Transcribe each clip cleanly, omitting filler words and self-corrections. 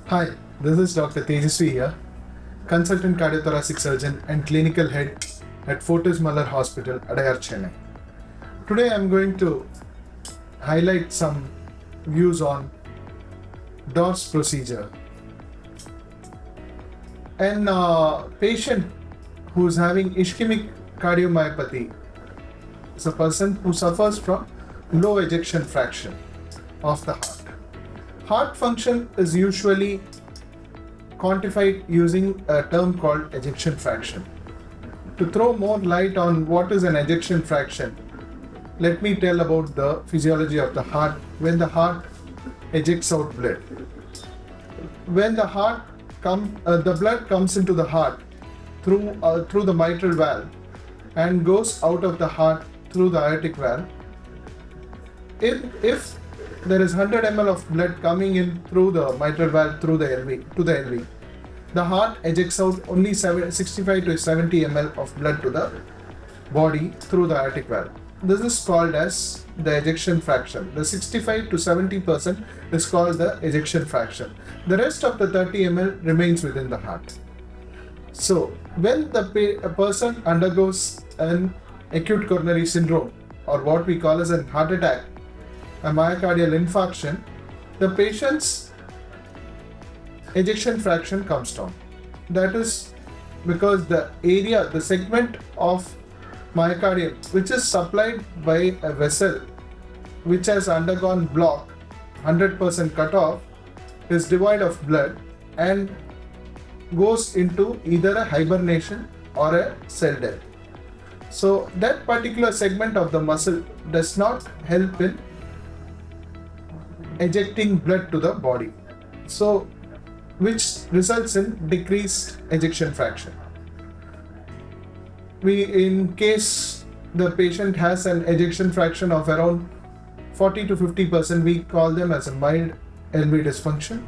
Hi, this is Dr. Tejasvi here, consultant cardiothoracic surgeon and clinical head at Fortis Muller Hospital, Adayar, Chennai. Today I am going to highlight some views on DORS procedure. A patient who is having ischemic cardiomyopathy is a person who suffers from low ejection fraction of the heart. Heart function is usually quantified using a term called ejection fraction. To throw more light on what is an ejection fraction, let me tell about the physiology of the heart when the heart ejects out blood. When the blood comes into the heart through the mitral valve and goes out of the heart through the aortic valve. If there is 100 ml of blood coming in through the mitral valve through the LV, the heart ejects out only 65 to 70 ml of blood to the body through the aortic valve. This is called as the ejection fraction. The 65 to 70% is called the ejection fraction. The rest of the 30 ml remains within the heart. So when a person undergoes an acute coronary syndrome, or what we call as a heart attack, a myocardial infarction, the patient's ejection fraction comes down. That is because the segment of myocardium which is supplied by a vessel which has undergone block, 100% cut off, is devoid of blood and goes into either a hibernation or a cell death. So that particular segment of the muscle does not help in ejecting blood to the body, so which results in decreased ejection fraction. In case the patient has an ejection fraction of around 40 to 50%, we call them as a mild LV dysfunction.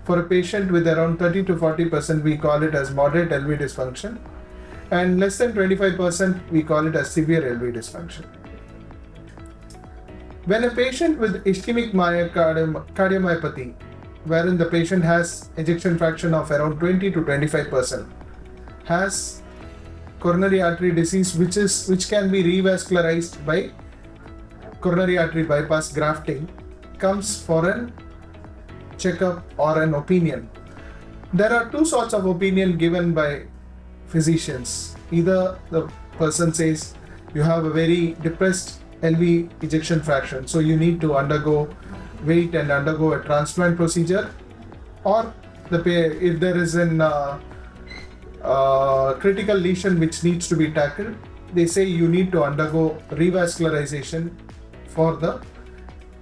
For a patient with around 30 to 40%, we call it as moderate LV dysfunction, and less than 25%, we call it as severe LV dysfunction. When a patient with ischemic cardiomyopathy, wherein the patient has ejection fraction of around 20 to 25%, has coronary artery disease which can be revascularized by coronary artery bypass grafting, comes for a checkup or an opinion. There are two sorts of opinion given by physicians. Either the person says you have a very depressed LV ejection fraction, so you need to wait and undergo a transplant procedure, or if there is an critical lesion which needs to be tackled, they say you need to undergo revascularization for the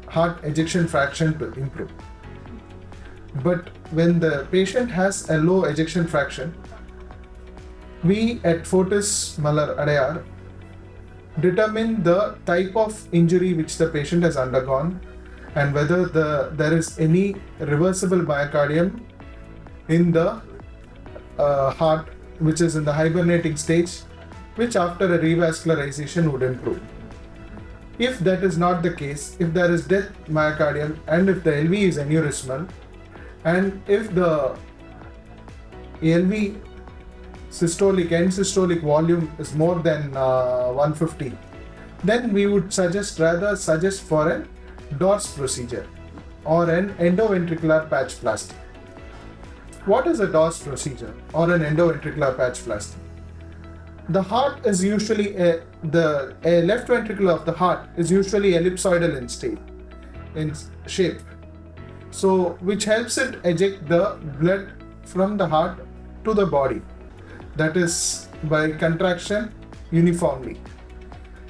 heart ejection fraction to improve. But when the patient has a low ejection fraction, we at Fortis Muller Adayar determine the type of injury which the patient has undergone and whether there is any reversible myocardium in the heart which is in the hibernating stage, which after a revascularization would improve. If that is not the case, if there is dead myocardium and if the LV is aneurysmal, and if the LV end systolic volume is more than 150, then we would rather suggest for a DORS procedure or an endoventricular patchplasty. What is a DORS procedure or an endoventricular patchplasty? The heart is usually the left ventricle of the heart is usually ellipsoidal in shape, so which helps it eject the blood from the heart to the body, that is by contraction uniformly.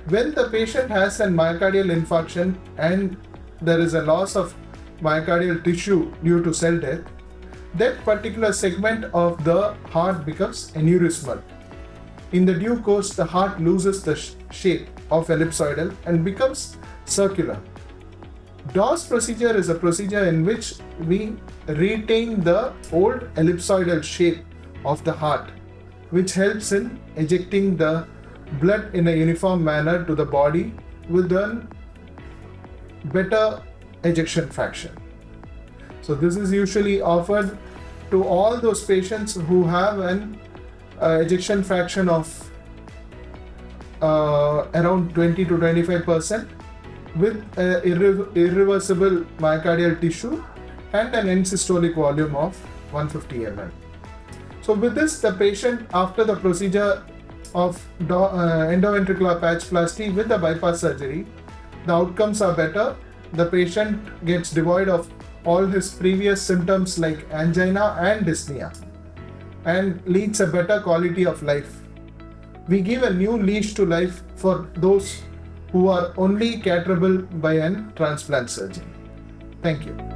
When the patient has a myocardial infarction and there is a loss of myocardial tissue due to cell death, that particular segment of the heart becomes aneurysmal. In the due course, the heart loses the shape of ellipsoidal and becomes circular. DORS procedure is a procedure in which we retain the old ellipsoidal shape of the heart, which helps in ejecting the blood in a uniform manner to the body with a better ejection fraction. So this is usually offered to all those patients who have an ejection fraction of around 20 to 25% with irreversible myocardial tissue and an end systolic volume of 150 ml. So with this, the patient, after the procedure of endoventricular patchplasty with the bypass surgery, the outcomes are better. The patient gets devoid of all his previous symptoms like angina and dyspnea and leads a better quality of life. We give a new leash to life for those who are only caterable by an transplant surgery. Thank you.